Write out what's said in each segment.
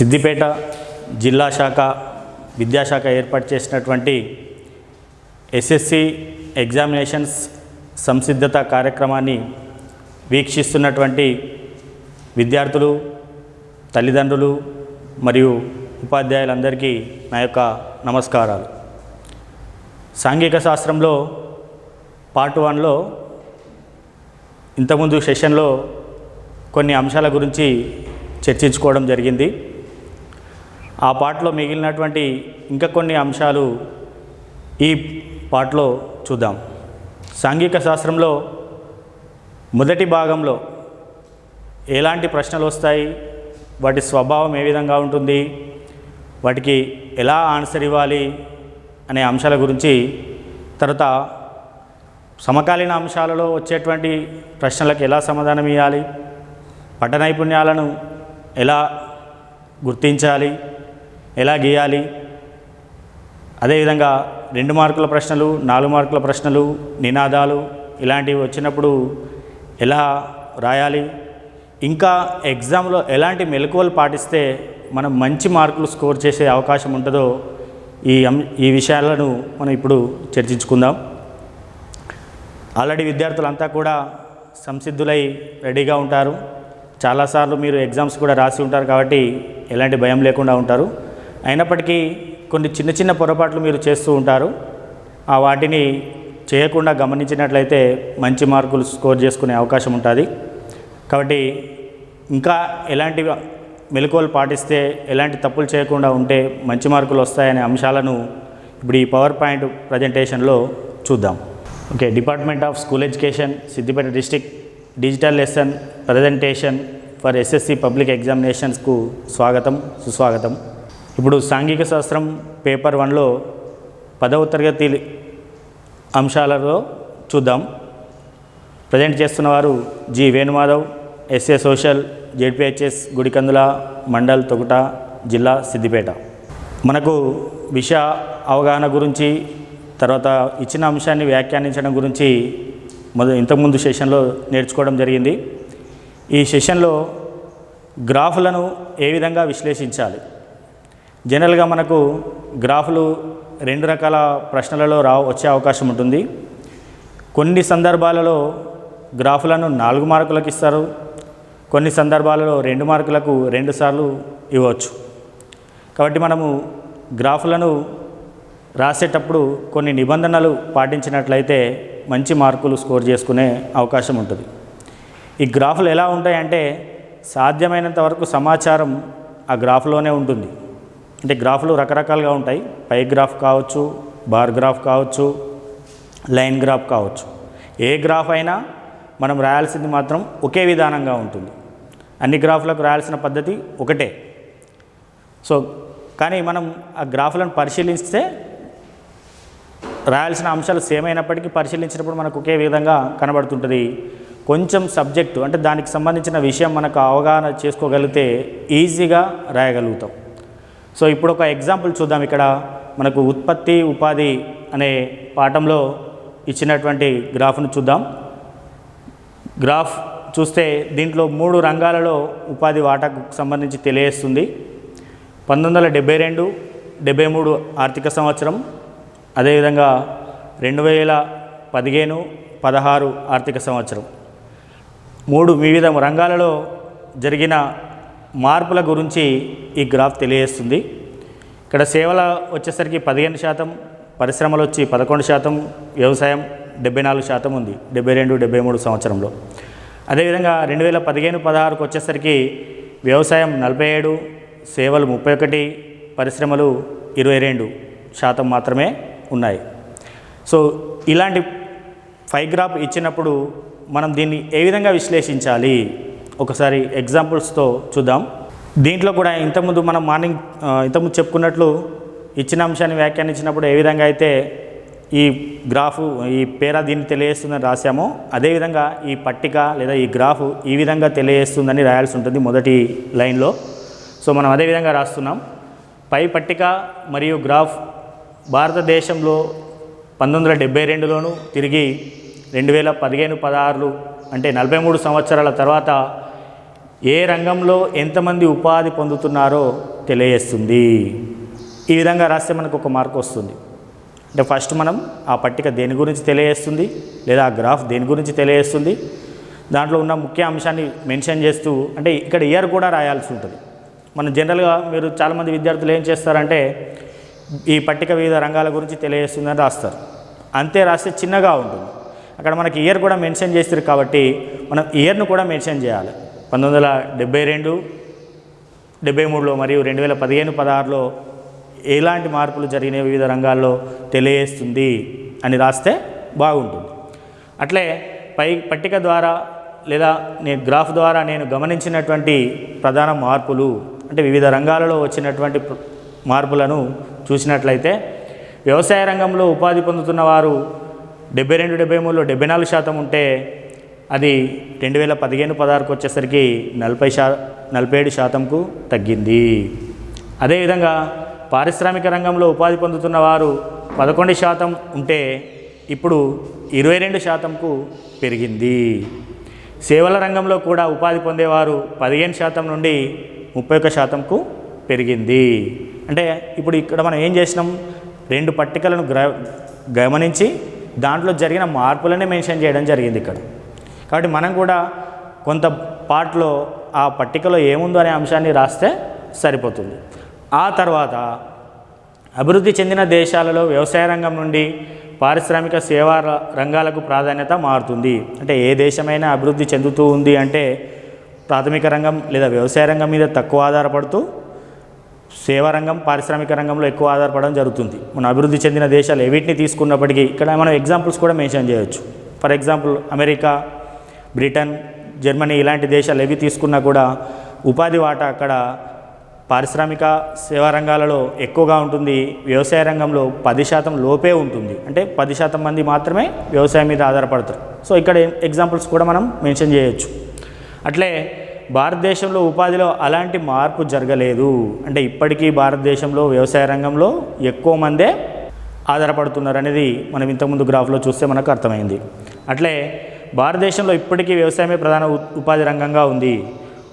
సిద్దిపేట జిల్లా శాఖ విద్యాశాఖ ఏర్పాటు చేసినటువంటి ఎస్ఎస్సి ఎగ్జామినేషన్స్ సంసిద్ధత కార్యక్రమాన్ని వీక్షిస్తున్నటువంటి విద్యార్థులు, తల్లిదండ్రులు మరియు ఉపాధ్యాయులందరికీ నా యొక్క నమస్కారాలు. సాంఘిక శాస్త్రంలో పార్ట్ 1లో ఇంతకుముందు సెషన్లో కొన్ని అంశాల గురించి చర్చించుకోవడం జరిగింది. ఆ పార్ట్లో మిగిలినటువంటి ఇంకా కొన్ని అంశాలు ఈ పార్ట్లో చూద్దాం. సాంఘిక శాస్త్రంలో మొదటి భాగంలో ఎలాంటి ప్రశ్నలు వస్తాయి, వాటి స్వభావం ఏ విధంగా ఉంటుంది, వాటికి ఎలా ఆన్సర్ ఇవ్వాలి అనే అంశాల గురించి, తర్వాత సమకాలీన అంశాలలో వచ్చేటువంటి ప్రశ్నలకు ఎలా సమాధానం ఇవ్వాలి, పఠన నైపుణ్యాలను ఎలా గుర్తించాలి, ఎలా గీయాలి, అదేవిధంగా 2 మార్కుల ప్రశ్నలు, 4 మార్కుల ప్రశ్నలు, నినాదాలు ఇలాంటివి వచ్చినప్పుడు ఎలా రాయాలి, ఇంకా ఎగ్జామ్లో ఎలాంటి మెలకువలు పాటిస్తే మనం మంచి మార్కులు స్కోర్ చేసే అవకాశం ఉంటుందో ఈ విషయాలను మనం ఇప్పుడు చర్చించుకుందాం. ఆల్రెడీ విద్యార్థులంతా కూడా సంసిద్ధులై రెడీగా ఉంటారు. చాలాసార్లు మీరు ఎగ్జామ్స్ కూడా రాసి ఉంటారు కాబట్టి ఎలాంటి భయం లేకుండా ఉంటారు. అయినప్పటికీ కొన్ని చిన్న చిన్న పొరపాట్లు మీరు చేస్తూ ఉంటారు. ఆ వాటిని చేయకుండా గమనించినట్లయితే మంచి మార్కులు స్కోర్ చేసుకునే అవకాశం ఉంటుంది. కాబట్టి ఇంకా ఎలాంటి మెలకువలు పాటిస్తే, ఎలాంటి తప్పులు చేయకుండా ఉంటే మంచి మార్కులు వస్తాయనే అంశాలను ఇప్పుడు ఈ పవర్ పాయింట్ ప్రజెంటేషన్లో చూద్దాం. Okay, department of school education, Siddipet district digital lesson presentation for SSC public ఎగ్జామినేషన్స్కు స్వాగతం, సుస్వాగతం. ఇప్పుడు సాంఘిక శాస్త్రం పేపర్ 1లో 10వ తరగతి అంశాలలో చూద్దాం. ప్రజెంట్ చేస్తున్నవారు G Venumadhav, SA social, ZPHS Gudikandula, mandal Toguta, జిల్లా సిద్దిపేట. మనకు విషయ అవగాహన గురించి, తర్వాత ఇచ్చిన అంశాన్ని వ్యాఖ్యానించడం గురించి ఇంతకుముందు సెషన్లో నేర్చుకోవడం జరిగింది. ఈ సెషన్లో గ్రాఫులను ఏ విధంగా విశ్లేషించాలి. జనరల్గా మనకు గ్రాఫులు 2 రకాల ప్రశ్నలలో వచ్చే అవకాశం ఉంటుంది. కొన్ని సందర్భాలలో గ్రాఫులను 4 మార్కులకు ఇస్తారు, కొన్ని సందర్భాలలో 2 మార్కులకు 2 సార్లు ఇవ్వచ్చు. కాబట్టి మనము గ్రాఫులను రాసేటప్పుడు కొన్ని నిబంధనలు పాటించినట్లయితే మంచి మార్కులు స్కోర్ చేసుకునే అవకాశం ఉంటుంది. ఈ గ్రాఫులు ఎలా ఉంటాయంటే సాధ్యమైనంత వరకు సమాచారం ఆ గ్రాఫ్లోనే ఉంటుంది. అంటే గ్రాఫులు రకరకాలుగా ఉంటాయి. పై గ్రాఫ్ కావచ్చు, బార్ గ్రాఫ్ కావచ్చు, లైన్ గ్రాఫ్ కావచ్చు. ఏ గ్రాఫ్ అయినా మనం రాయాల్సింది మాత్రం ఒకే విధానంగా ఉంటుంది. అన్ని గ్రాఫులకు రాయాల్సిన పద్ధతి ఒకటే. సో కానీ మనం ఆ గ్రాఫులను పరిశీలిస్తే రాయాల్సిన అంశాలు సేమ్ అయినప్పటికీ పరిశీలించినప్పుడు మనకు ఒకే విధంగా కనబడుతుంటుంది. కొంచెం సబ్జెక్టు అంటే దానికి సంబంధించిన విషయం మనకు అవగాహన చేసుకోగలిగితే ఈజీగా రాయగలుగుతాం. సో ఇప్పుడు ఒక ఎగ్జాంపుల్ చూద్దాం. ఇక్కడ మనకు ఉత్పత్తి ఉపాధి అనే పాఠంలో ఇచ్చినటువంటి గ్రాఫ్ను చూద్దాం. గ్రాఫ్ చూస్తే దీంట్లో 3 రంగాలలో ఉపాధి వాటాకు సంబంధించి తెలియజేస్తుంది. 1972, 73 ఆర్థిక సంవత్సరం, అదేవిధంగా 2015, 16 ఆర్థిక సంవత్సరం 3 వివిధ రంగాలలో జరిగిన మార్పుల గురించి ఈ గ్రాఫ్ తెలియజేస్తుంది. ఇక్కడ సేవల వచ్చేసరికి 15%, పరిశ్రమలు వచ్చి 11%, వ్యవసాయం 74% ఉంది 72, 73 సంవత్సరంలో. అదేవిధంగా 2015, 16కు వచ్చేసరికి వ్యవసాయం 47, సేవలు 31, పరిశ్రమలు 22% మాత్రమే ఉన్నాయి. సో ఇలాంటి 5 గ్రాఫ్ ఇచ్చినప్పుడు మనం దీన్ని ఏ విధంగా విశ్లేషించాలి ఒకసారి ఎగ్జాంపుల్స్తో చూద్దాం. దీంట్లో కూడా ఇంతకుముందు చెప్పుకున్నట్లు ఇచ్చిన అంశాన్ని వ్యాఖ్యానించినప్పుడు ఏ విధంగా అయితే ఈ గ్రాఫు ఈ పేరా దీన్ని తెలియజేస్తుందని రాసామో అదేవిధంగా ఈ పట్టిక లేదా ఈ గ్రాఫు ఈ విధంగా తెలియజేస్తుందని రాయాల్సి ఉంటుంది మొదటి లైన్లో. సో మనం అదేవిధంగా రాస్తున్నాం. పై పట్టిక మరియు గ్రాఫ్ భారతదేశంలో 1972లోను తిరిగి 2015, 16 అంటే 43 సంవత్సరాల తర్వాత ఏ రంగంలో ఎంతమంది ఉపాధి పొందుతున్నారో తెలియజేస్తుంది. ఈ విధంగా రాస్తే మనకు ఒక మార్క్ వస్తుంది. అంటే ఫస్ట్ మనం ఆ పట్టిక దేని గురించి తెలియజేస్తుంది లేదా ఆ గ్రాఫ్ దేని గురించి తెలియజేస్తుంది, దాంట్లో ఉన్న ముఖ్య అంశాన్ని మెన్షన్ చేస్తూ, అంటే ఇక్కడ ఇయర్ కూడా రాయాల్సి ఉంటుంది. మనం జనరల్గా మీరు చాలామంది విద్యార్థులు ఏం చేస్తారంటే ఈ పట్టిక వివిధ రంగాల గురించి తెలియజేస్తుందని రాస్తారు. అంతే రాస్తే చిన్నగా ఉంటుంది. అక్కడ మనకి ఇయర్ కూడా మెన్షన్ చేస్తారు కాబట్టి మనం ఇయర్ను కూడా మెన్షన్ చేయాలి. 1972, 73లో మరియు 2015-16లో ఎలాంటి మార్పులు జరిగినాయి వివిధ రంగాల్లో తెలియజేస్తుంది అని రాస్తే బాగుంటుంది. అట్లే పై పట్టిక ద్వారా లేదా నేను గ్రాఫ్ ద్వారా నేను గమనించినటువంటి ప్రధాన మార్పులు, అంటే వివిధ రంగాలలో వచ్చినటువంటి మార్పులను చూసినట్లయితే వ్యవసాయ రంగంలో ఉపాధి పొందుతున్న వారు 72, 73లో 74% ఉంటే అది 2015-16కు వచ్చేసరికి 47%కు తగ్గింది. అదేవిధంగా పారిశ్రామిక రంగంలో ఉపాధి పొందుతున్న వారు 11% ఉంటే ఇప్పుడు 22%కు పెరిగింది. సేవల రంగంలో కూడా ఉపాధి పొందేవారు 15% నుండి 31%కు పెరిగింది. అంటే ఇప్పుడు ఇక్కడ మనం ఏం చేసినాం, 2 పట్టికలను గమనించి దాంట్లో జరిగిన మార్పులనే మెన్షన్ చేయడం జరిగింది ఇక్కడ. కాబట్టి మనం కూడా కొంత పార్ట్లో ఆ పట్టికలో ఏముందో అనే అంశాన్ని రాస్తే సరిపోతుంది. ఆ తర్వాత అభివృద్ధి చెందిన దేశాలలో వ్యవసాయ రంగం నుండి పారిశ్రామిక సేవా రంగాలకు ప్రాధాన్యత మారుతుంది. అంటే ఏ దేశమైనా అభివృద్ధి చెందుతూ ఉంది అంటే ప్రాథమిక రంగం లేదా వ్యవసాయ రంగం మీద తక్కువ ఆధారపడుతూ సేవా రంగం, పారిశ్రామిక రంగంలో ఎక్కువ ఆధారపడడం జరుగుతుంది. మన అభివృద్ధి చెందిన దేశాలు వీటిని తీసుకున్నప్పటికీ ఇక్కడ మనం ఎగ్జాంపుల్స్ కూడా మెన్షన్ చేయొచ్చు. For example America, Britain, Germany ఇలాంటి దేశాలు ఏవి తీసుకున్నా కూడా ఉపాధి వాటా అక్కడ పారిశ్రామిక సేవా రంగాలలో ఎక్కువగా ఉంటుంది. వ్యవసాయ రంగంలో 10% లోపే ఉంటుంది. అంటే 10% మంది మాత్రమే వ్యవసాయం మీద ఆధారపడతారు. సో ఇక్కడ ఎగ్జాంపుల్స్ కూడా మనం మెన్షన్ చేయొచ్చు. అట్లే భారతదేశంలో ఉపాధిలో అలాంటి మార్పు జరగలేదు. అంటే ఇప్పటికీ భారతదేశంలో వ్యవసాయ రంగంలో ఎక్కువ మందే ఆధారపడుతున్నారు అనేది మనం ఇంతకుముందు గ్రాఫ్లో చూస్తే మనకు అర్థమైంది. అట్లే భారతదేశంలో ఇప్పటికీ వ్యవసాయమే ప్రధాన ఉపాధి రంగంగా ఉంది.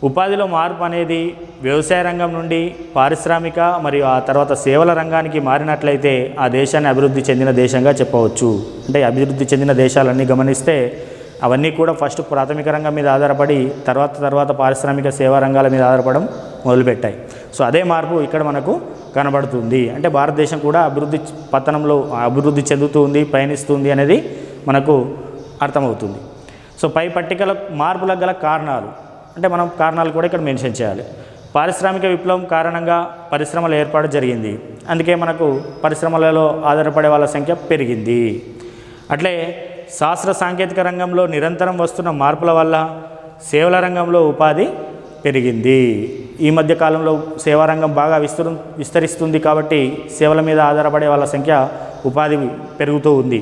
ఉపాధిలో మార్పు అనేది వ్యవసాయ రంగం నుండి పారిశ్రామిక మరియు ఆ తర్వాత సేవల రంగానికి మారినట్లయితే ఆ దేశాన్ని అభివృద్ధి చెందిన దేశంగా చెప్పవచ్చు. అంటే అభివృద్ధి చెందిన దేశాలన్నీ గమనిస్తే అవన్నీ కూడా ఫస్ట్ ప్రాథమిక రంగం మీద ఆధారపడి తర్వాత పారిశ్రామిక సేవా రంగాల మీద ఆధారపడడం మొదలుపెట్టాయి. సో అదే మార్పు ఇక్కడ మనకు కనబడుతుంది. అంటే భారతదేశం కూడా అభివృద్ధి చెందుతూ ఉంది, పయనిస్తుంది అనేది మనకు అర్థమవుతుంది. సో పై పట్టికల మార్పులకు గల కారణాలు, అంటే మనం కారణాలు కూడా ఇక్కడ మెన్షన్ చేయాలి. పారిశ్రామిక విప్లవం కారణంగా పరిశ్రమల ఏర్పాటు జరిగింది. అందుకే మనకు పరిశ్రమలలో ఆధారపడే వాళ్ళ సంఖ్య పెరిగింది. అట్లే శాస్త్ర సాంకేతిక రంగంలో నిరంతరం వస్తున్న మార్పుల వల్ల సేవల రంగంలో ఉపాధి పెరిగింది. ఈ మధ్య కాలంలో సేవా రంగం బాగా విస్తరిస్తుంది కాబట్టి సేవల మీద ఆధారపడే వాళ్ళ సంఖ్య ఉపాధి పెరుగుతూ ఉంది.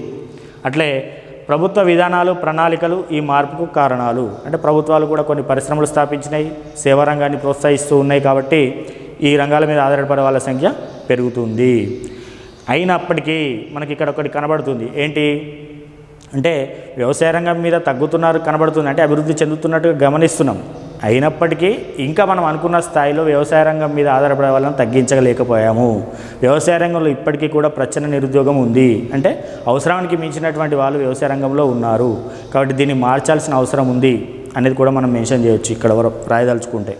అట్లే ప్రభుత్వ విధానాలు, ప్రణాళికలు ఈ మార్పుకు కారణాలు. అంటే ప్రభుత్వాలు కూడా కొన్ని పరిశ్రమలు స్థాపించినాయి, సేవా రంగాన్ని ప్రోత్సహిస్తూ ఉన్నాయి కాబట్టి ఈ రంగాల మీద ఆధారపడే వాళ్ళ సంఖ్య పెరుగుతుంది. అయినప్పటికీ మనకి ఇక్కడ ఒకటి కనబడుతుంది. ఏంటి అంటే వ్యవసాయ రంగం మీద తగ్గుతున్నారు కనబడుతుంది, అంటే అభివృద్ధి చెందుతున్నట్టుగా గమనిస్తున్నాం. అయినప్పటికీ ఇంకా మనం అనుకున్న స్థాయిలో వ్యవసాయ రంగం మీద ఆధారపడే వాళ్ళని తగ్గించలేకపోయాము. వ్యవసాయ రంగంలో ఇప్పటికీ కూడా ప్రచన్న నిరుద్యోగం ఉంది. అంటే అవసరానికి మించినటువంటి వాళ్ళు వ్యవసాయ రంగంలో ఉన్నారు. కాబట్టి దీన్ని మార్చాల్సిన అవసరం ఉంది అనేది కూడా మనం మెన్షన్ చేయొచ్చు ఇక్కడ రాయదలుచుకుంటే.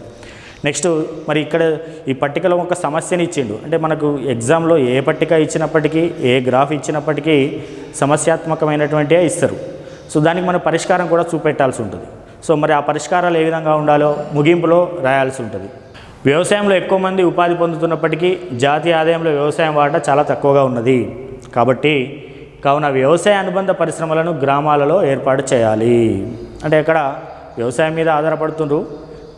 నెక్స్ట్ మరి ఇక్కడ ఈ పట్టికలో ఒక సమస్యని ఇచ్చిండు. అంటే మనకు ఎగ్జామ్లో ఏ పట్టిక ఇచ్చినప్పటికీ, ఏ గ్రాఫ్ ఇచ్చినప్పటికీ సమస్యాత్మకమైనటువంటివే ఇస్తారు. సో దానికి మనం పరిష్కారం కూడా చూపెట్టాల్సి ఉంటుంది. సో మరి ఆ పరిష్కారాలు ఏ విధంగా ఉండాలో ముగింపులో రాయాల్సి ఉంటుంది. వ్యవసాయంలో ఎక్కువ మంది ఉపాధి పొందుతున్నప్పటికీ జాతీయ ఆదాయంలో వ్యవసాయం వాటా చాలా తక్కువగా ఉన్నది. కావున వ్యవసాయ అనుబంధ పరిశ్రమలను గ్రామాలలో ఏర్పాటు చేయాలి. అంటే ఇక్కడ వ్యవసాయం మీద ఆధారపడుతుండ్రు,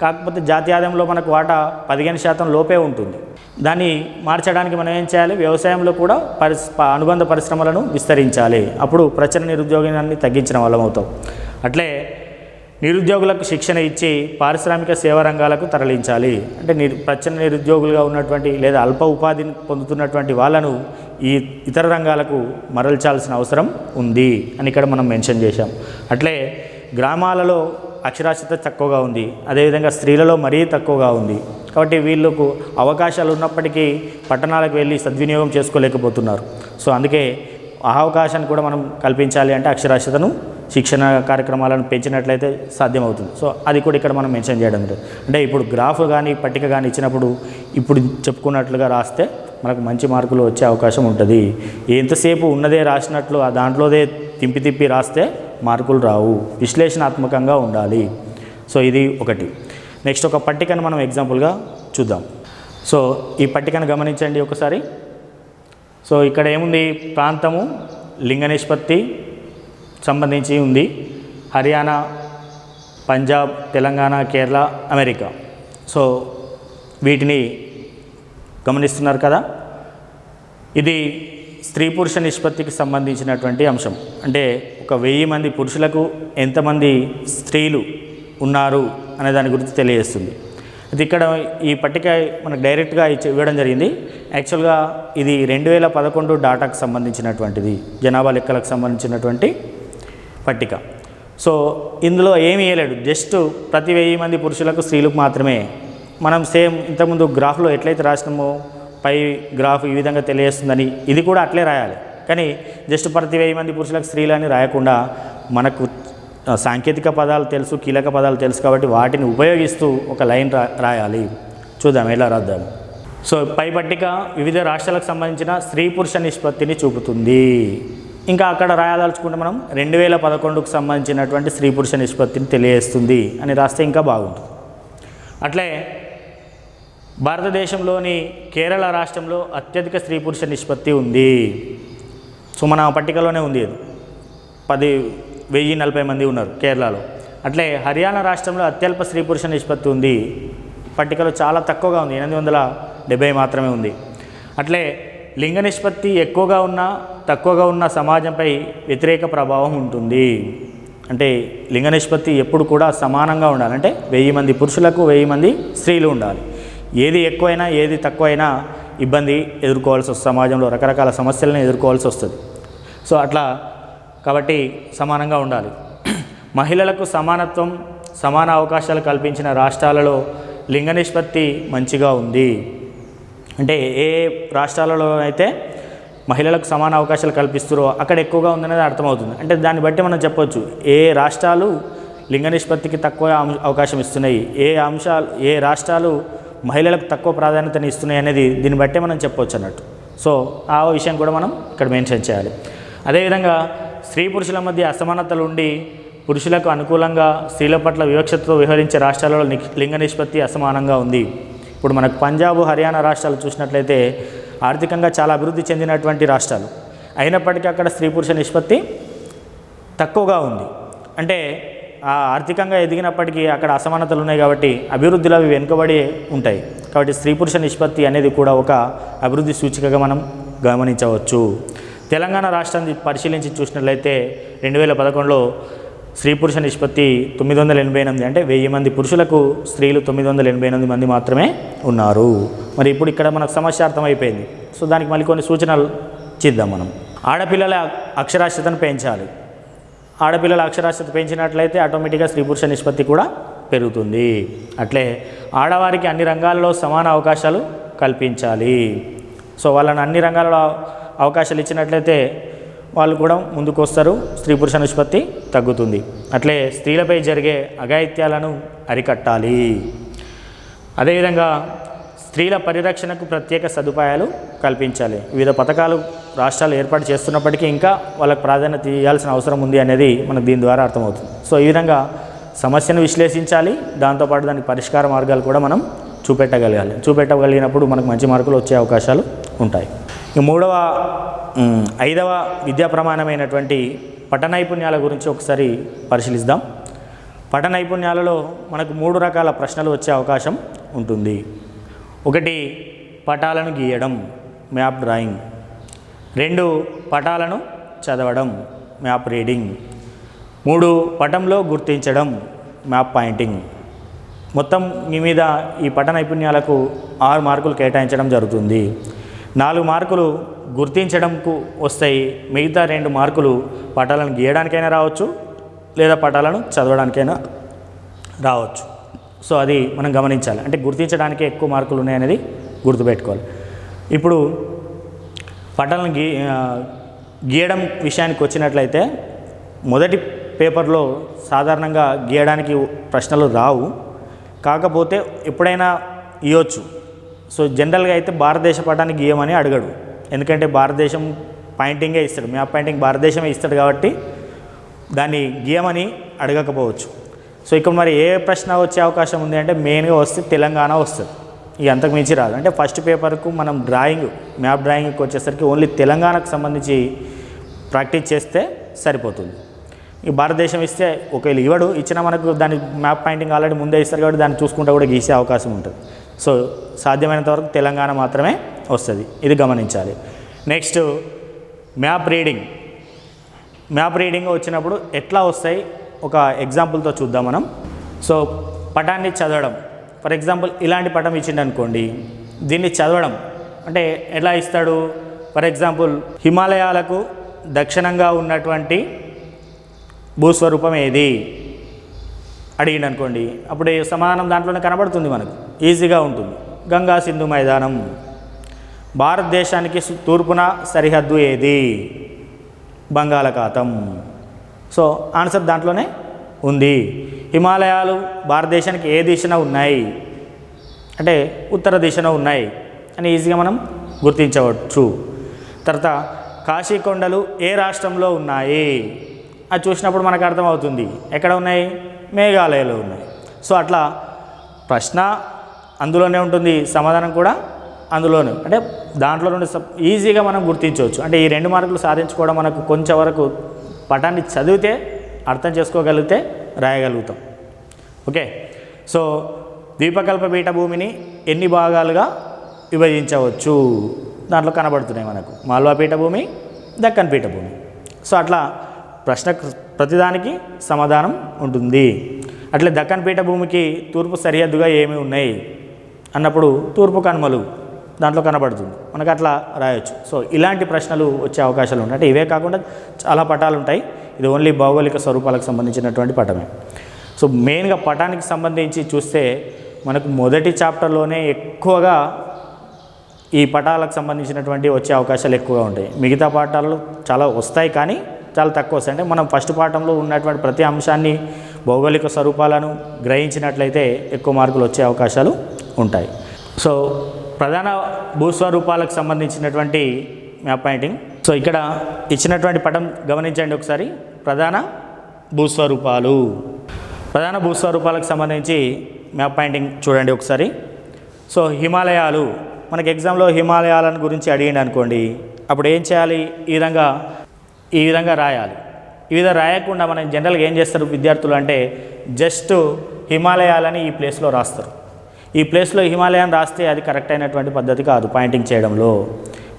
కాకపోతే జాతీయ ఆదాయంలో మనకు వాటా 15% లోపే ఉంటుంది. దాన్ని మార్చడానికి మనం ఏం చేయాలి, వ్యవసాయంలో కూడా అనుబంధ పరిశ్రమలను విస్తరించాలి. అప్పుడు ప్రచన్న నిరుద్యోగాన్ని తగ్గించిన వాళ్ళం అవుతాం. అట్లే నిరుద్యోగులకు శిక్షణ ఇచ్చి పారిశ్రామిక సేవా రంగాలకు తరలించాలి. అంటే ప్రచన్న నిరుద్యోగులుగా ఉన్నటువంటి లేదా అల్ప ఉపాధిని పొందుతున్నటువంటి వాళ్ళను ఈ ఇతర రంగాలకు మరల్చాల్సిన అవసరం ఉంది అని ఇక్కడ మనం మెన్షన్ చేశాం. అట్లే గ్రామాలలో అక్షరాస్యత తక్కువగా ఉంది, అదేవిధంగా స్త్రీలలో మరీ తక్కువగా ఉంది. కాబట్టి వీళ్ళకు అవకాశాలు ఉన్నప్పటికీ పట్టణాలకు వెళ్ళి సద్వినియోగం చేసుకోలేకపోతున్నారు. సో అందుకే ఆ అవకాశాన్ని కూడా మనం కల్పించాలి అంటే అక్షరాస్యతను శిక్షణ కార్యక్రమాలను పెంచినట్లయితే సాధ్యమవుతుంది. సో అది కూడా ఇక్కడ మనం మెన్షన్ చేయడం లేదు. అంటే ఇప్పుడు గ్రాఫ్ కానీ పట్టిక కానీ ఇచ్చినప్పుడు ఇప్పుడు చెప్పుకున్నట్లుగా రాస్తే మనకు మంచి మార్కులు వచ్చే అవకాశం ఉంటుంది. ఎంతసేపు ఉన్నదే రాసినట్లు ఆ దాంట్లోదే తిప్పి తిప్పి రాస్తే మార్కులు రావు. విశ్లేషణాత్మకంగా ఉండాలి. సో ఇది ఒకటి. నెక్స్ట్ ఒక పట్టికను మనం ఎగ్జాంపుల్గా చూద్దాం. సో ఈ పట్టికను గమనించండి ఒకసారి. సో ఇక్కడ ఏముంది, ప్రాంతము లింగ నిష్పత్తి సంబంధించి ఉంది. హర్యానా, పంజాబ్, తెలంగాణ, కేరళ, అమెరికా. సో వీటిని గమనిస్తున్నారు కదా. ఇది స్త్రీ పురుష నిష్పత్తికి సంబంధించినటువంటి అంశం. అంటే ఒక 1000 మంది పురుషులకు ఎంతమంది స్త్రీలు ఉన్నారు అనే దాని గురించి తెలియజేస్తుంది. ఇది ఇక్కడ ఈ పట్టిక మనకు డైరెక్ట్గా ఇవ్వడం జరిగింది. యాక్చువల్గా ఇది 2011 డాటాకు సంబంధించినటువంటిది, జనాభా లెక్కలకు సంబంధించినటువంటి పట్టిక. సో ఇందులో ఏమి వేయలేడు, జస్ట్ ప్రతి 1000 మంది పురుషులకు స్త్రీలకు మాత్రమే. మనం సేమ్ ఇంతకుముందు గ్రాఫ్లో ఎట్లయితే రాసినామో పై గ్రాఫ్ ఈ విధంగా తెలియజేస్తుందని ఇది కూడా అట్లే రాయాలి. కానీ జస్ట్ ప్రతి 1000 మంది పురుషులకు స్త్రీలు అని రాయకుండా మనకు సాంకేతిక పదాలు తెలుసు, కీలక పదాలు తెలుసు కాబట్టి వాటిని ఉపయోగిస్తూ ఒక లైన్ రాయాలి. చూద్దాం ఎలా రాద్దాం. సో పై పట్టిక వివిధ రాష్ట్రాలకు సంబంధించిన స్త్రీ పురుష నిష్పత్తిని చూపుతుంది. ఇంకా అక్కడ రాయాదలుచుకుంటే మనం 2011కు సంబంధించినటువంటి స్త్రీ పురుష నిష్పత్తిని తెలియజేస్తుంది అని రాస్తే ఇంకా బాగుంటుంది. అట్లే భారతదేశంలోని కేరళ రాష్ట్రంలో అత్యధిక స్త్రీ పురుష నిష్పత్తి ఉంది. సో మన పట్టికలోనే ఉంది. 1040 మంది ఉన్నారు కేరళలో. అట్లే హర్యానా రాష్ట్రంలో అత్యల్ప స్త్రీ పురుష నిష్పత్తి ఉంది. పట్టికలో చాలా తక్కువగా ఉంది, 870 మాత్రమే ఉంది. అట్లే లింగ నిష్పత్తి ఎక్కువగా ఉన్న తక్కువగా ఉన్న సమాజంపై వ్యతిరేక ప్రభావం ఉంటుంది. అంటే లింగ నిష్పత్తి ఎప్పుడు కూడా సమానంగా ఉండాలి. అంటే 1000 మంది పురుషులకు 1000 మంది స్త్రీలు ఉండాలి. ఏది ఎక్కువైనా ఏది తక్కువైనా ఇబ్బంది ఎదుర్కోవాల్సి వస్తుంది, సమాజంలో రకరకాల సమస్యలను ఎదుర్కోవాల్సి వస్తుంది. సో అట్లా కాబట్టి సమానంగా ఉండాలి. మహిళలకు సమానత్వం, సమాన అవకాశాలు కల్పించిన రాష్ట్రాలలో లింగ నిష్పత్తి మంచిగా ఉంది. అంటే ఏ రాష్ట్రాలలో అయితే మహిళలకు సమాన అవకాశాలు కల్పిస్తారో అక్కడ ఎక్కువగా ఉందనేది అర్థమవుతుంది. అంటే దాన్ని బట్టి మనం చెప్పవచ్చు ఏ రాష్ట్రాలు లింగ నిష్పత్తికి తక్కువ అవకాశం ఇస్తున్నాయి, ఏ రాష్ట్రాలు మహిళలకు తక్కువ ప్రాధాన్యతని ఇస్తున్నాయి అనేది దీన్ని బట్టే మనం చెప్పవచ్చు అన్నట్టు. సో ఆ విషయం కూడా మనం ఇక్కడ మెన్షన్ చేయాలి. అదేవిధంగా స్త్రీ పురుషుల మధ్య అసమానతలు ఉండి పురుషులకు అనుకూలంగా స్త్రీల పట్ల వివక్షతో వ్యవహరించే రాష్ట్రాలలో లింగ నిష్పత్తి అసమానంగా ఉంది. ఇప్పుడు మనకు పంజాబ్, హర్యానా రాష్ట్రాలు చూసినట్లయితే ఆర్థికంగా చాలా అభివృద్ధి చెందినటువంటి రాష్ట్రాలు అయినప్పటికీ అక్కడ స్త్రీ పురుష నిష్పత్తి తక్కువగా ఉంది. అంటే ఆర్థికంగా ఎదిగినప్పటికీ అక్కడ అసమానతలు ఉన్నాయి కాబట్టి అభివృద్ధిలో అవి వెనుకబడి ఉంటాయి. కాబట్టి స్త్రీ పురుష నిష్పత్తి అనేది కూడా ఒక అభివృద్ధి సూచికగా మనం గమనించవచ్చు. తెలంగాణ రాష్ట్రాన్ని పరిశీలించి చూసినట్లయితే 2011లో స్త్రీ పురుష నిష్పత్తి 988. అంటే 1000 మంది పురుషులకు స్త్రీలు 988 మంది మాత్రమే ఉన్నారు. మరి ఇప్పుడు ఇక్కడ మనకు సమస్య అర్థమైపోయింది. సో దానికి మళ్ళీ కొన్ని సూచనలు చేద్దాం మనం. ఆడపిల్లల అక్షరాస్యతను పెంచాలి. ఆడపిల్లల అక్షరాస్యత పెంచినట్లయితే ఆటోమేటిక్గా స్త్రీ పురుష నిష్పత్తి కూడా పెరుగుతుంది. అట్లే ఆడవారికి అన్ని రంగాల్లో సమాన అవకాశాలు కల్పించాలి. సో వాళ్ళని అన్ని రంగాలలో అవకాశాలు ఇచ్చినట్లయితే వాళ్ళు కూడా ముందుకు వస్తారు, స్త్రీ పురుష నిష్పత్తి తగ్గుతుంది. అట్లే స్త్రీలపై జరిగే అఘాయిత్యాలను అరికట్టాలి. అదేవిధంగా స్త్రీల పరిరక్షణకు ప్రత్యేక సదుపాయాలు కల్పించాలి. వివిధ పథకాలు రాష్ట్రాలు ఏర్పాటు చేస్తున్నప్పటికీ ఇంకా వాళ్ళకి ప్రాధాన్యత ఇవ్వాల్సిన అవసరం ఉంది అనేది మనకు దీని ద్వారా అర్థమవుతుంది. సో ఈ విధంగా సమస్యను విశ్లేషించాలి, దాంతోపాటు దానికి పరిష్కార మార్గాలు కూడా మనం చూపెట్టగలిగినప్పుడు మనకు మంచి మార్కులు వచ్చే అవకాశాలు ఉంటాయి. ఇక ఐదవ విద్యా ప్రమాణమైనటువంటి పఠ నైపుణ్యాల గురించి ఒకసారి పరిశీలిద్దాం. పఠ నైపుణ్యాలలో మనకు 3 రకాల ప్రశ్నలు వచ్చే అవకాశం ఉంటుంది. 1 పటాలను గీయడం, మ్యాప్ డ్రాయింగ్. 2 పటాలను చదవడం, మ్యాప్ రీడింగ్. 3 పటంలో గుర్తించడం, మ్యాప్ పాయింటింగ్. మొత్తం మీ మీద ఈ పఠ నైపుణ్యాలకు 6 మార్కులు కేటాయించడం జరుగుతుంది. 4 మార్కులు గుర్తించడంకు వస్తాయి, మిగతా 2 మార్కులు పటాలను గీయడానికైనా రావచ్చు లేదా పటాలను చదవడానికైనా రావచ్చు. సో అది మనం గమనించాలి. అంటే గుర్తించడానికి ఎక్కువ మార్కులు ఉన్నాయనేది గుర్తుపెట్టుకోవాలి. ఇప్పుడు పటాలను గీయడం విషయానికి వచ్చినట్లయితే మొదటి పేపర్లో సాధారణంగా గీయడానికి ప్రశ్నలు రావు, కాకపోతే ఎప్పుడైనా ఇవ్వచ్చు. సో జనరల్గా అయితే భారతదేశ పటాన్ని గీయమని అడగడు, ఎందుకంటే భారతదేశం పాయింటింగే ఇస్తాడు, మ్యాప్ పాయింటింగ్ భారతదేశమే ఇస్తాడు కాబట్టి దాన్ని గీయమని అడగకపోవచ్చు. సో ఇక్కడ మరి ఏ ప్రశ్న వచ్చే అవకాశం ఉంది అంటే మెయిన్గా వస్తే తెలంగాణ వస్తుంది, ఇక అంతకు మించి రాదు. అంటే ఫస్ట్ పేపర్కు మనం మ్యాప్ డ్రాయింగ్కి వచ్చేసరికి ఓన్లీ తెలంగాణకు సంబంధించి ప్రాక్టీస్ చేస్తే సరిపోతుంది. ఈ భారతదేశం ఇస్తే ఒకవేళ ఇచ్చినా మనకు దాని మ్యాప్ పాయింటింగ్ ఆల్రెడీ ముందే ఇస్తారు కాబట్టి దాన్ని చూసుకుంటూ కూడా గీసే అవకాశం ఉంటుంది. సో సాధ్యమైనంత వరకు తెలంగాణ మాత్రమే వస్తుంది, ఇది గమనించాలి. నెక్స్ట్ మ్యాప్ రీడింగ్ వచ్చినప్పుడు ఎట్లా వస్తాయి ఒక ఎగ్జాంపుల్తో చూద్దాం మనం. సో పటాన్ని చదవడం, ఫర్ ఎగ్జాంపుల్ ఇలాంటి పటం ఇచ్చిండు అనుకోండి, దీన్ని చదవడం అంటే ఎలా ఇస్తాడు? ఫర్ ఎగ్జాంపుల్ హిమాలయాలకు దక్షిణంగా ఉన్నటువంటి భూస్వరూపం ఏది అడిగిండు అనుకోండి, అప్పుడు సమాధానం దాంట్లోనే కనబడుతుంది, మనకు ఈజీగా ఉంటుంది. గంగా సింధు మైదానం. భారతదేశానికి తూర్పున సరిహద్దు ఏది? బంగాళాఖాతం. సో ఆన్సర్ దాంట్లోనే ఉంది. హిమాలయాలు భారతదేశానికి ఏ దిశన ఉన్నాయి అంటే ఉత్తర దిశన ఉన్నాయి అని ఈజీగా మనం గుర్తించవచ్చు. తర్వాత కాశీ కొండలు ఏ రాష్ట్రంలో ఉన్నాయి అది చూసినప్పుడు మనకు అర్థమవుతుంది, ఎక్కడ ఉన్నాయి? మేఘాలయలో ఉన్నాయి. సో అట్లా ప్రశ్న అందులోనే ఉంటుంది, సమాధానం కూడా అందులోనే, అంటే దాంట్లో నుండి ఈజీగా మనం గుర్తించవచ్చు. అంటే ఈ 2 మార్కులు సాధించుకోవడం మనకు కొంచెం వరకు పటాన్ని చదివితే అర్థం చేసుకోగలిగితే రాయగలుగుతాం. ఓకే, సో ద్వీపకల్ప పీఠభూమిని ఎన్ని భాగాలుగా విభజించవచ్చు దాంట్లో కనబడుతున్నాయి మనకు, మాల్వా పీఠభూమి, దక్కన్ పీఠభూమి. సో అట్లా ప్రశ్నకు ప్రతిదానికి సమాధానం ఉంటుంది. అట్లే దక్కన్ పీఠభూమికి తూర్పు సరిహద్దుగా ఏమి ఉన్నాయి అన్నప్పుడు తూర్పు కనుమలు దాంట్లో కనబడుతుంది, మనకు అట్లా రాయొచ్చు. సో ఇలాంటి ప్రశ్నలు వచ్చే అవకాశాలు ఉంటాయి. అంటే ఇవే కాకుండా చాలా పటాలు ఉంటాయి, ఇది ఓన్లీ భౌగోళిక స్వరూపాలకు సంబంధించినటువంటి పటమే. సో మెయిన్గా పటానికి సంబంధించి చూస్తే మనకు మొదటి చాప్టర్లోనే ఎక్కువగా ఈ పటాలకు సంబంధించినటువంటి వచ్చే అవకాశాలు ఎక్కువగా ఉంటాయి. మిగతా పాఠాలు చాలా వస్తాయి కానీ చాలా తక్కువ వస్తాయి. అంటే మనం ఫస్ట్ పాఠంలో ఉన్నటువంటి ప్రతి అంశాన్ని భౌగోళిక స్వరూపాలను గ్రహించినట్లయితే ఎక్కువ మార్కులు వచ్చే అవకాశాలు ఉంటాయి. సో ప్రధాన భూస్వరూపాలకు సంబంధించినటువంటి మ్యాప్ పాయింటింగ్. సో ఇక్కడ ఇచ్చినటువంటి పటం గమనించండి ఒకసారి. ప్రధాన భూస్వరూపాలకు సంబంధించి మ్యాప్ పాయింటింగ్ చూడండి ఒకసారి. సో హిమాలయాలు, మనకి ఎగ్జామ్లో హిమాలయాలను గురించి అడిగింది అనుకోండి, అప్పుడు ఏం చేయాలి? ఈ విధంగా రాయాలి. ఈ విధంగా రాయకుండా మనం జనరల్గా ఏం చేస్తారు విద్యార్థులు అంటే జస్ట్ హిమాలయాలని ఈ ప్లేస్లో రాస్తారు. ఈ ప్లేస్లో హిమాలయాన్ని రాస్తే అది కరెక్ట్ అయినటువంటి పద్ధతి కాదు పాయింటింగ్ చేయడంలో.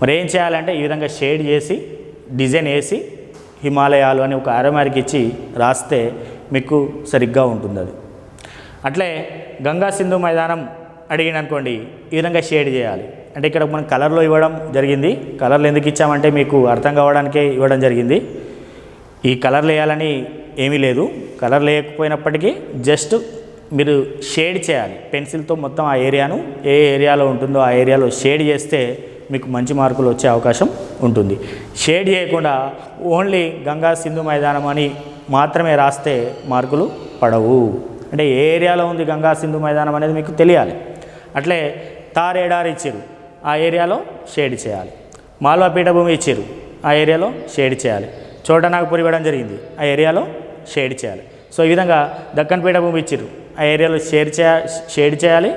మరి ఏం చేయాలంటే ఈ విధంగా షేడ్ చేసి డిజైన్ వేసి హిమాలయాలు అని ఒక ఆరో మార్క్ ఇచ్చి రాస్తే మీకు సరిగ్గా ఉంటుంది అది. అట్లే గంగా సింధు మైదానం అడిగిన అనుకోండి, ఈ విధంగా షేడ్ చేయాలి. అంటే ఇక్కడ మనం కలర్లో ఇవ్వడం జరిగింది. కలర్లు ఎందుకు ఇచ్చామంటే మీకు అర్థం కావడానికే ఇవ్వడం జరిగింది. ఈ కలర్లు వేయాలని ఏమీ లేదు, కలర్ లేకపోయినప్పటికీ జస్ట్ మీరు షేడ్ చేయాలి పెన్సిల్తో. మొత్తం ఆ ఏరియాను ఏ ఏరియాలో ఉంటుందో ఆ ఏరియాలో షేడ్ చేస్తే మీకు మంచి మార్కులు వచ్చే అవకాశం ఉంటుంది. షేడ్ చేయకుండా ఓన్లీ గంగా సింధు మైదానం అని మాత్రమే రాస్తే మార్కులు పడవు. అంటే ఏ ఏరియాలో ఉంది గంగా సింధు మైదానం అనేది మీకు తెలియాలి. అట్లే తారేడారి ఇచ్చారు, ఆ ఏరియాలో షేడ్ చేయాలి. మాల్వా పీఠభూమి ఇచ్చారు, ఆ ఏరియాలో షేడ్ చేయాలి. చోటనాగపూర్ ఇవ్వడం జరిగింది, ఆ ఏరియాలో షేడ్ చేయాలి. సో ఈ విధంగా దక్కన్ పీఠభూమి ఇచ్చారు, ఆ ఏరియాలో షేడ్ చేయాలి.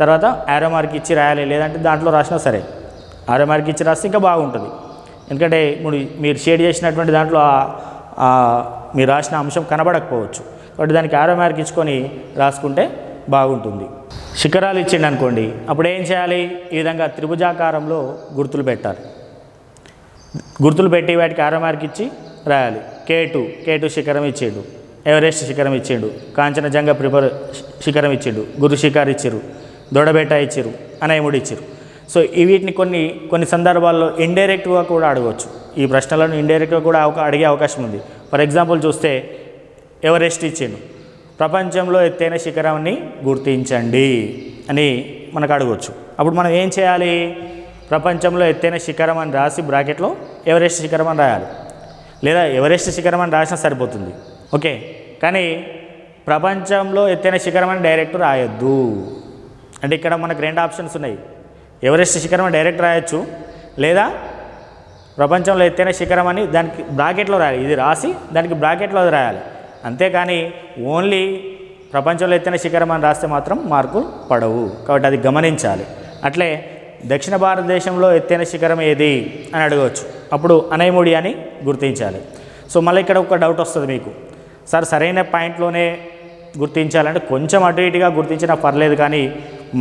తర్వాత ఆరో మార్క్ ఇచ్చి రాయాలి, లేదంటే దాంట్లో రాసినా సరే ఆరో మార్క్ ఇచ్చి రాస్తే ఇంకా బాగుంటుంది. ఎందుకంటే మీరు షేడ్ చేసినటువంటి దాంట్లో మీరు రాసిన అంశం కనబడకపోవచ్చు, కాబట్టి దానికి ఆరో మార్క్ ఇచ్చుకొని రాసుకుంటే బాగుంటుంది. శిఖరాలు ఇచ్చిండు అనుకోండి, అప్పుడు ఏం చేయాలి? ఈ విధంగా త్రిభుజాకారంలో గుర్తులు పెట్టాలి. గుర్తులు పెట్టి వాటికి ఆరో మార్క్ ఇచ్చి రాయాలి. కేటు శిఖరం ఇచ్చిండు, ఎవరెస్ట్ శిఖరం ఇచ్చిండు, కాంచనజంగా శిఖరం ఇచ్చిండు, గురు శిఖర్ ఇచ్చారు, దొడబెట్ట ఇచ్చారు, అనయముడు ఇచ్చారు. సో వీటిని కొన్ని సందర్భాల్లో ఇండైరెక్ట్గా కూడా అడగవచ్చు. ఈ ప్రశ్నలను ఇండైరెక్ట్గా కూడా అడిగే అవకాశం ఉంది. ఫర్ ఎగ్జాంపుల్ చూస్తే ఎవరెస్ట్ ఇచ్చిండు, ప్రపంచంలో ఎత్తైన శిఖరాన్ని గుర్తించండి అని మనకు అడగవచ్చు. అప్పుడు మనం ఏం చేయాలి? ప్రపంచంలో ఎత్తైన శిఖరం అని రాసి బ్రాకెట్లో ఎవరెస్ట్ శిఖరం అని రాయాలి, లేదా ఎవరెస్ట్ శిఖరం అని రాసినా సరిపోతుంది. ఓకే, కానీ ప్రపంచంలో ఎత్తైన శిఖరం అని డైరెక్ట్ రాయొద్దు. అంటే ఇక్కడ మనకు రెండు ఆప్షన్స్ ఉన్నాయి. ఎవరెస్ట్ శిఖరం అని డైరెక్ట్ రాయొచ్చు, లేదా ప్రపంచంలో ఎత్తైన శిఖరం అని దానికి బ్రాకెట్లో రాయాలి. ఇది రాసి దానికి బ్రాకెట్లో అది రాయాలి. అంతేకాని ఓన్లీ ప్రపంచంలో ఎత్తైన శిఖరం అని రాస్తే మాత్రం మార్కులు పడవు. కాబట్టి అది గమనించాలి. అట్లే దక్షిణ భారతదేశంలో ఎత్తైన శిఖరం ఏది అని అడగవచ్చు. అప్పుడు అనైముడి అని గుర్తించాలి. సో మళ్ళీ ఇక్కడ ఒక డౌట్ వస్తుంది మీకు, సార్ సరైన పాయింట్లోనే గుర్తించాలంటే కొంచెం అటు ఇటుగా గుర్తించినా పర్లేదు, కానీ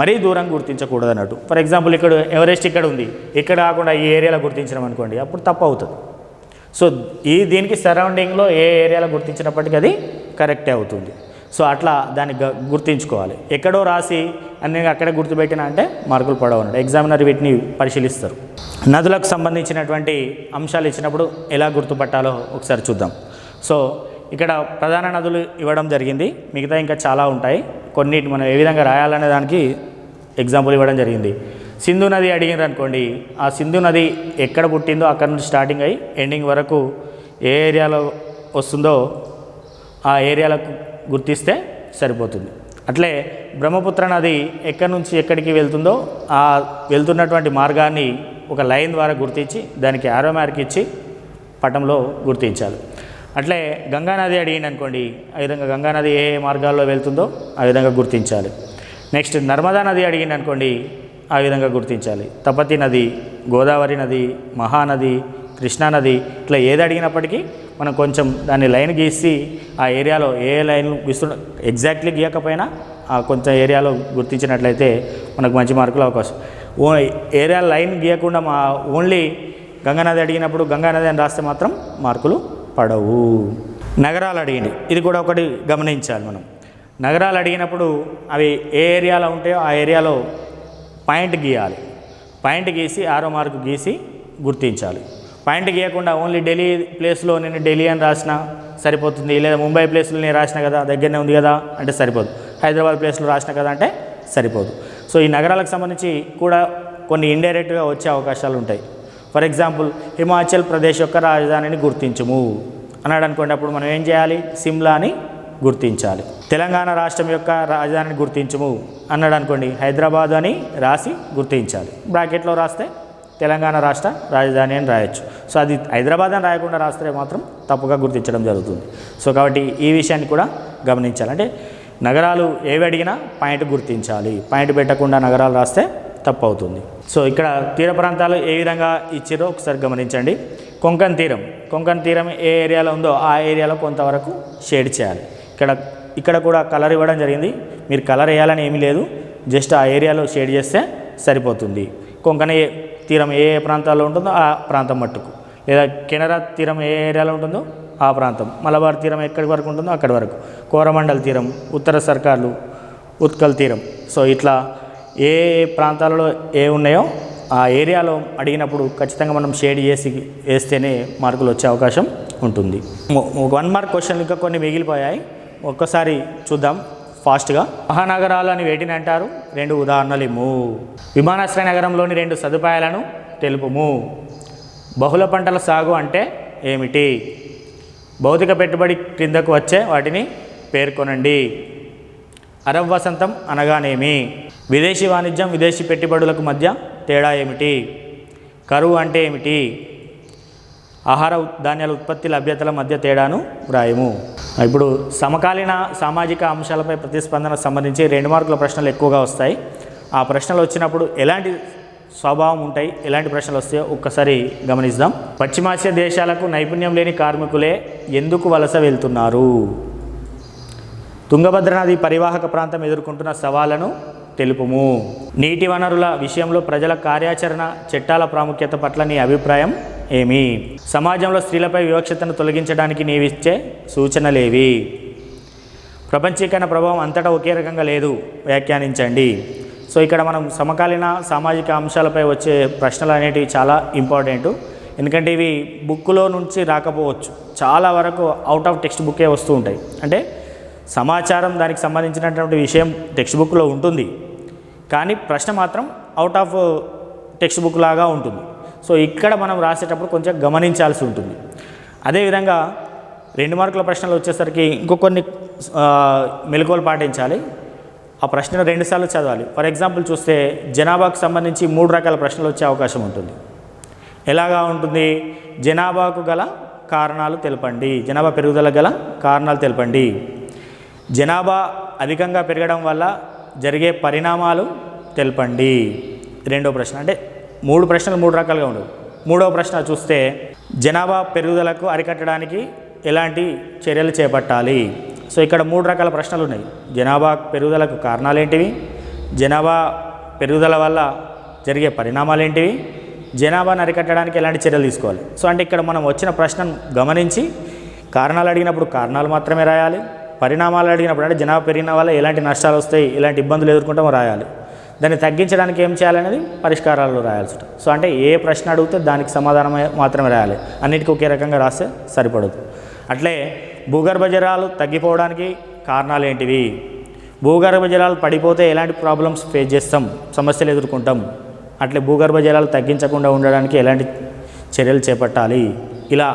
మరీ దూరం గుర్తించకూడదు అన్నట్టు. ఫర్ ఎగ్జాంపుల్ ఇక్కడ ఎవరెస్ట్ ఇక్కడ ఉంది, ఇక్కడ కాకుండా ఈ ఏరియాలో గుర్తించడం అనుకోండి, అప్పుడు తప్పు అవుతుంది. సో దీనికి సరౌండింగ్లో ఏ ఏరియాలో గుర్తించినప్పటికీ అది కరెక్టే అవుతుంది. సో అట్లా దాన్ని గుర్తించుకోవాలి. ఎక్కడో రాసి అన్ని అక్కడే గుర్తుపెట్టినా అంటే మార్కులు పడవు అన్నట్టు. ఎగ్జామినర్ వీటిని పరిశీలిస్తారు. నదులకు సంబంధించినటువంటి అంశాలు ఇచ్చినప్పుడు ఎలా గుర్తుపట్టాలో ఒకసారి చూద్దాం. సో ఇక్కడ ప్రధాన నదులు ఇవ్వడం జరిగింది, మిగతా ఇంకా చాలా ఉంటాయి. కొన్నిటి మనం ఏ విధంగా రాయాలనే దానికి ఎగ్జాంపుల్ ఇవ్వడం జరిగింది. సింధు నది అడిగినారు అనుకోండి, ఆ సింధు నది ఎక్కడ పుట్టిందో అక్కడ నుంచి స్టార్టింగ్ అయ్యి ఎండింగ్ వరకు ఏ ఏరియాలో వస్తుందో ఆ ఏరియాలకు గుర్తిస్తే సరిపోతుంది. అట్లే బ్రహ్మపుత్ర నది ఎక్కడి నుంచి ఎక్కడికి వెళ్తుందో ఆ వెళ్తున్నటువంటి మార్గాన్ని ఒక లైన్ ద్వారా గుర్తించి దానికి యారో మార్క్ ఇచ్చి పటంలో గుర్తించాలి. అట్లే గంగానది అడిగింది అనుకోండి, ఆ విధంగా గంగానది ఏ మార్గాల్లో వెళ్తుందో ఆ విధంగా గుర్తించాలి. నెక్స్ట్ నర్మదా నది అడిగింది అనుకోండి, ఆ విధంగా గుర్తించాలి. తపతి నది, గోదావరి నది, మహానది, కృష్ణానది, ఇట్లా ఏది అడిగినప్పటికీ మనం కొంచెం దాన్ని లైన్ గీసి ఆ ఏరియాలో ఏ లైన్ గీస్తున్న ఎగ్జాక్ట్లీ గీయకపోయినా ఆ కొంచెం ఏరియాలో గుర్తించినట్లయితే మనకు మంచి మార్కులు అవకాశం. ఏరియా లైన్ గీయకుండా ఓన్లీ గంగానది అడిగినప్పుడు గంగానది అని రాస్తే మాత్రం మార్కులు పడవు. నగరాలు అడిగింది, ఇది కూడా ఒకటి గమనించాలి మనం. నగరాలు అడిగినప్పుడు అవి ఏ ఏరియాలో ఉంటాయో ఆ ఏరియాలో పాయింట్ గీయాలి. పాయింట్ గీసి ఆరో మార్కు గీసి గుర్తించాలి. పాయింట్ గీయకుండా ఓన్లీ ఢిల్లీ ప్లేస్లో నేను ఢిల్లీ అని రాసినా సరిపోతుంది, లేదా ముంబై ప్లేస్లో నేను రాసిన కదా దగ్గరనే ఉంది కదా అంటే సరిపోదు, హైదరాబాద్ ప్లేస్లో రాసిన కదా అంటే సరిపోదు. సో ఈ నగరాలకు సంబంధించి కూడా కొన్ని ఇండైరెక్ట్గా వచ్చే అవకాశాలు ఉంటాయి. ఫర్ ఎగ్జాంపుల్ హిమాచల్ ప్రదేశ్ యొక్క రాజధానిని గుర్తించము అన్నాడు అనుకోండి, అప్పుడు మనం ఏం చేయాలి? సిమ్లా అని గుర్తించాలి. తెలంగాణ రాష్ట్రం యొక్క రాజధానిని గుర్తించము అన్నాడు అనుకోండి, హైదరాబాద్ అని రాసి గుర్తించాలి. బ్రాకెట్లో రాస్తే తెలంగాణ రాష్ట్ర రాజధాని అని రాయొచ్చు. సో అది హైదరాబాద్ అని రాయకుండా రాస్తే మాత్రం తప్పుగా గుర్తించడం జరుగుతుంది. సో కాబట్టి ఈ విషయాన్ని కూడా గమనించాలి. అంటే నగరాలు ఏవి అడిగినా పాయింట్ గుర్తించాలి, పాయింట్ పెట్టకుండా నగరాలు రాస్తే తప్పు అవుతుంది. సో ఇక్కడ తీర ప్రాంతాలు ఏ విధంగా ఇచ్చారో ఒకసారి గమనించండి. కొంకణ్ తీరం, కొంకణ్ తీరం ఏ ఏరియాలో ఉందో ఆ ఏరియాలో కొంతవరకు షేడ్ చేయాలి. ఇక్కడ కూడా కలర్ ఇవ్వడం జరిగింది. మీరు కలర్ వేయాలని ఏమీ లేదు, జస్ట్ ఆ ఏరియాలో షేడ్ చేస్తే సరిపోతుంది. కొంకణ తీరం ఏ ప్రాంతాల్లో ఉంటుందో ఆ ప్రాంతం మట్టుకు, లేదా కెనరా తీరం ఏ ఏరియాలో ఉంటుందో ఆ ప్రాంతం, మలబార్ తీరం ఎక్కడి వరకు ఉంటుందో అక్కడి వరకు, కోరమండల్ తీరం, ఉత్తర సర్కార్లు, ఉత్కల్ తీరం. సో ఇట్లా ఏ ప్రాంతాలలో ఏ ఉన్నాయో ఆ ఏరియాలో అడిగినప్పుడు ఖచ్చితంగా మనం షేడ్ చేసి వేస్తేనే మార్కులు వచ్చే అవకాశం ఉంటుంది. 1 మార్క్ క్వశ్చన్లు ఇంకా కొన్ని మిగిలిపోయాయి, ఒక్కసారి చూద్దాం ఫాస్ట్గా. మహానగరాలు అని వేటిని అంటారు? 2 ఉదాహరణలు ఇమ్ము. విమానాశ్రయ నగరంలోని 2 సదుపాయాలను తెలుపుము. బహుళ పంటల సాగు అంటే ఏమిటి? భౌతిక పెట్టుబడి క్రిందకు వచ్చే వాటిని పేర్కొనండి. అరబ్ వసంతం అనగానేమి? విదేశీ వాణిజ్యం, విదేశీ పెట్టుబడులకు మధ్య తేడా ఏమిటి? కరువు అంటే ఏమిటి? ఆహార ధాన్యాల ఉత్పత్తి లభ్యతల మధ్య తేడాను వ్రాయము. ఇప్పుడు సమకాలీన సామాజిక అంశాలపై ప్రతిస్పందన సంబంధించి 2 మార్కుల ప్రశ్నలు ఎక్కువగా వస్తాయి. ఆ ప్రశ్నలు వచ్చినప్పుడు ఎలాంటి స్వభావం ఉంటాయి, ఎలాంటి ప్రశ్నలు వస్తాయో ఒక్కసారి గమనిద్దాం. పశ్చిమాసియా దేశాలకు నైపుణ్యం లేని కార్మికులే ఎందుకు వలస వెళ్తున్నారు? తుంగభద్ర నది పరివాహక ప్రాంతం ఎదుర్కొంటున్న సవాళ్లను తెలుపుము. నీటి వనరుల విషయంలో ప్రజల కార్యాచరణ చట్టాల ప్రాముఖ్యత పట్ల నీ అభిప్రాయం ఏమి? సమాజంలో స్త్రీలపై వివక్షతను తొలగించడానికి నీవిచ్చే సూచనలేవి? ప్రపంచీకరణ ప్రభావం అంతటా ఒకే రకంగా లేదు, వ్యాఖ్యానించండి. సో ఇక్కడ మనం సమకాలీన సామాజిక అంశాలపై వచ్చే ప్రశ్నలు అనేటివి చాలా ఇంపార్టెంట్. ఎందుకంటే ఇవి బుక్లో నుంచి రాకపోవచ్చు, చాలా వరకు అవుట్ ఆఫ్ టెక్స్ట్ బుక్కే వస్తూ ఉంటాయి. అంటే సమాచారం దానికి సంబంధించినటువంటి విషయం టెక్స్ట్ బుక్లో ఉంటుంది, కానీ ప్రశ్న మాత్రం అవుట్ ఆఫ్ టెక్స్ట్ బుక్ లాగా ఉంటుంది. సో ఇక్కడ మనం రాసేటప్పుడు కొంచెం గమనించాల్సి ఉంటుంది. అదేవిధంగా 2 మార్కుల ప్రశ్నలు వచ్చేసరికి కొన్ని మెలకువలు పాటించాలి. ఆ ప్రశ్నను 2 సార్లు చదవాలి. ఫర్ ఎగ్జాంపుల్ చూస్తే జనాభాకు సంబంధించి 3 రకాల ప్రశ్నలు వచ్చే అవకాశం ఉంటుంది. ఎలాగా ఉంటుంది? జనాభాకు గల కారణాలు తెలపండి, జనాభా పెరుగుదల గల కారణాలు తెలపండి, జనాభా అధికంగా పెరగడం వల్ల జరిగే పరిణామాలు తెలపండి. రెండో ప్రశ్న. అంటే 3 ప్రశ్నలు 3 రకాలుగా ఉండవు. మూడవ ప్రశ్న చూస్తే జనాభా పెరుగుదలకు అరికట్టడానికి ఎలాంటి చర్యలు చేపట్టాలి. సో ఇక్కడ 3 రకాల ప్రశ్నలు ఉన్నాయి. జనాభా పెరుగుదలకు కారణాలు ఏంటివి, జనాభా పెరుగుదల వల్ల జరిగే పరిణామాలు ఏంటివి, జనాభాను అరికట్టడానికి ఎలాంటి చర్యలు తీసుకోవాలి. సో అంటే ఇక్కడ మనం వచ్చిన ప్రశ్నను గమనించి కారణాలు అడిగినప్పుడు కారణాలు మాత్రమే రాయాలి, పరిణామాలు అడిగినప్పుడు అంటే జనాభా పెరిగిన వల్ల ఎలాంటి నష్టాలు వస్తాయి, ఎలాంటి ఇబ్బందులు ఎదుర్కొంటామో రాయాలి, దాన్ని తగ్గించడానికి ఏం చేయాలనేది పరిష్కారాలు రాయాల్సి ఉంటుంది. సో అంటే ఏ ప్రశ్న అడిగితే దానికి సమాధానం మాత్రమే రాయాలి, అన్నిటికీ ఒకే రకంగా రాస్తే సరిపడదు. అట్లే భూగర్భ జలాలు తగ్గిపోవడానికి కారణాలు ఏంటివి, భూగర్భ జలాలు పడిపోతే ఎలాంటి ప్రాబ్లమ్స్ ఫేస్ చేస్తాం, సమస్యలు ఎదుర్కొంటాం, అట్లే భూగర్భ జలాలు తగ్గించకుండా ఉండడానికి ఎలాంటి చర్యలు చేపట్టాలి. ఇలా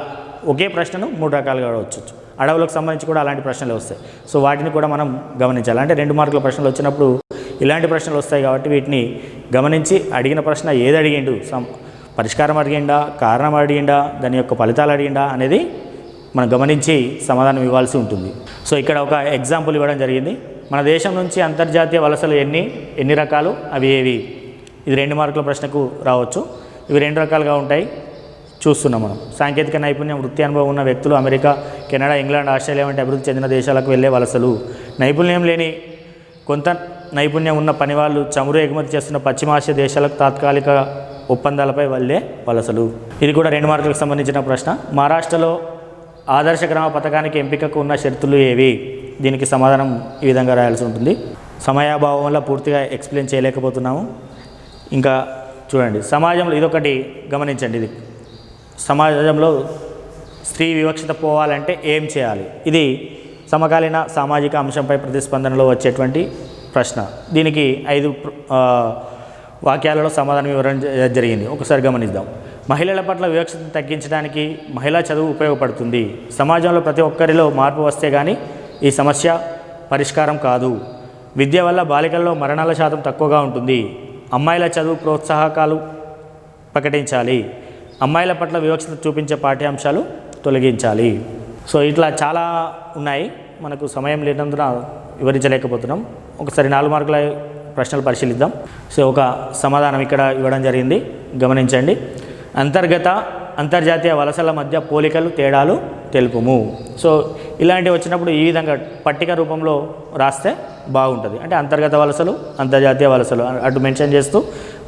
ఒకే ప్రశ్నను 3 రకాలుగా అడగవచ్చు. అడవులకు సంబంధించి కూడా అలాంటి ప్రశ్నలు వస్తాయి. సో వాటిని కూడా మనం గమనించాలి. అంటే 2 మార్కుల ప్రశ్నలు వచ్చినప్పుడు ఇలాంటి ప్రశ్నలు వస్తాయి కాబట్టి వీటిని గమనించి అడిగిన ప్రశ్న ఏది అడిగిండు, పరిష్కారం అడిగిండా, కారణం అడిగిండా, దాని యొక్క ఫలితాలు అడిగిండా అనేది మనం గమనించి సమాధానం ఇవ్వాల్సి ఉంటుంది. సో ఇక్కడ ఒక ఎగ్జాంపుల్ ఇవ్వడం జరిగింది. మన దేశం నుంచి అంతర్జాతీయ వలసలు ఎన్ని రకాలు, అవి ఏవి? ఇది 2 మార్కుల ప్రశ్నకు రావచ్చు. ఇవి 2 రకాలుగా ఉంటాయి, చూస్తున్నాం మనం. సాంకేతిక నైపుణ్యం, వృత్తి అనుభవం ఉన్న వ్యక్తులు అమెరికా, కెనడా, ఇంగ్లాండ్, ఆస్ట్రేలియా వంటి అభివృద్ధి చెందిన దేశాలకు వెళ్ళే వలసలు. నైపుణ్యం లేని కొంత నైపుణ్యం ఉన్న పనివాళ్ళు చమురు ఎగుమతి చేస్తున్న పశ్చిమాసియా దేశాలకు తాత్కాలిక ఒప్పందాలపై వెళ్ళే వలసలు. ఇది కూడా 2 మార్కులకు సంబంధించిన ప్రశ్న. మహారాష్ట్రలో ఆదర్శ గ్రామ పథకానికి ఎంపికకు ఉన్న షరతులు ఏవి? దీనికి సమాధానం ఈ విధంగా రాయాల్సి ఉంటుంది. సమయాభావం వల్ల పూర్తిగా ఎక్స్ప్లెయిన్ చేయలేకపోతున్నాము. ఇంకా చూడండి, సమాజంలో ఇదొకటి గమనించండి. ఇది సమాజంలో స్త్రీ వివక్షత పోవాలంటే ఏం చేయాలి? ఇది సమకాలీన సామాజిక అంశంపై ప్రతిస్పందనలో వచ్చేటువంటి ప్రశ్న. దీనికి 5 వాక్యాలలో సమాధానం ఇవ్వడం జరిగింది. ఒకసారి గమనిద్దాం. మహిళల పట్ల వివక్షతను తగ్గించడానికి మహిళా చదువు ఉపయోగపడుతుంది. సమాజంలో ప్రతి ఒక్కరిలో మార్పు వస్తే కానీ ఈ సమస్య పరిష్కారం కాదు. విద్య వల్ల బాలికల్లో మరణాల శాతం తక్కువగా ఉంటుంది. అమ్మాయిల చదువు ప్రోత్సాహకాలు ప్రకటించాలి. అమ్మాయిల పట్ల వివక్షత చూపించే పాఠ్యాంశాలు తొలగించాలి. సో ఇట్లా చాలా ఉన్నాయి, మనకు సమయం లేనందున వివరించలేకపోతున్నాం. ఒకసారి 4 మార్కుల ప్రశ్నలు పరిశీలిద్దాం. సో ఒక సమాధానం ఇక్కడ ఇవ్వడం జరిగింది, గమనించండి. అంతర్జాతీయ వలసల మధ్య పోలికలు, తేడాలు తెలుపుము. సో ఇలాంటివి వచ్చినప్పుడు ఈ విధంగా పట్టిక రూపంలో రాస్తే బాగుంటుంది. అంటే అంతర్గత వలసలు, అంతర్జాతీయ వలసలు అటు మెన్షన్ చేస్తూ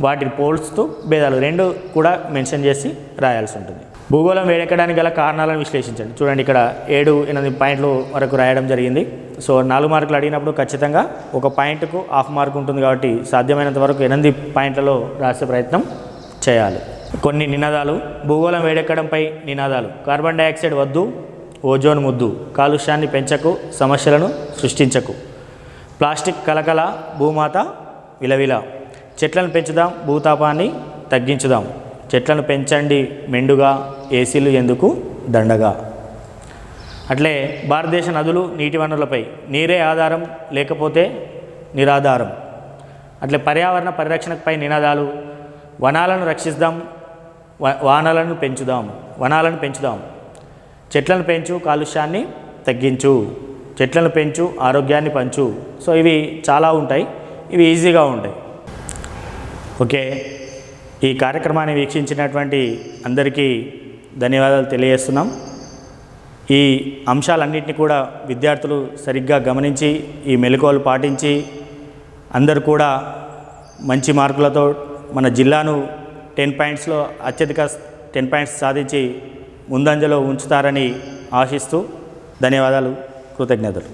వాటిని పోల్స్తూ భేదాలు 2 కూడా మెన్షన్ చేసి రాయాల్సి ఉంటుంది. భూగోళం వేడెక్కడానికి గల కారణాలను విశ్లేషించండి. చూడండి, ఇక్కడ 7-8 పాయింట్లు వరకు రాయడం జరిగింది. సో 4 మార్కులు అడిగినప్పుడు ఖచ్చితంగా ఒక పాయింట్కు ½ మార్కు ఉంటుంది కాబట్టి సాధ్యమైనంత వరకు 8 పాయింట్లలో రాసే ప్రయత్నం చేయాలి. కొన్ని నినాదాలు. భూగోళం వేడెక్కడంపై నినాదాలు. కార్బన్ డైఆక్సైడ్ వద్దు, ఓజోన్ ముద్దు, కాలుష్యాన్ని పెంచకు, సమస్యలను సృష్టించకు, ప్లాస్టిక్ కలకల, భూమాత విలవిల, చెట్లను పెంచుదాం, భూతాపాన్ని తగ్గించుదాం, చెట్లను పెంచండి మెండుగా, ఏసీలు ఎందుకు దండగా. అట్లే భారతదేశ నదులు, నీటి వనరులపై నీరే ఆధారం లేకపోతే నిరాధారం. అట్లే పర్యావరణ పరిరక్షణపై నినాదాలు. వనాలను రక్షిద్దాం, వనాలను పెంచుదాం, చెట్లను పెంచు, కాలుష్యాన్ని తగ్గించు, చెట్లను పెంచు, ఆరోగ్యాన్ని పంచు. సో ఇవి చాలా ఉంటాయి, ఇవి ఈజీగా ఉంటాయి. ఓకే, ఈ కార్యక్రమాన్ని వీక్షించినటువంటి అందరికీ ధన్యవాదాలు తెలియజేస్తున్నాం. ఈ అంశాలన్నింటినీ కూడా విద్యార్థులు సరిగ్గా గమనించి ఈ మెలకువలు పాటించి అందరూ కూడా మంచి మార్కులతో మన జిల్లాను 10 పాయింట్స్లో అత్యధిక 10 పాయింట్స్ సాధించి ముందంజలో ఉంచుతారని ఆశిస్తూ ధన్యవాదాలు, కృతజ్ఞతలు.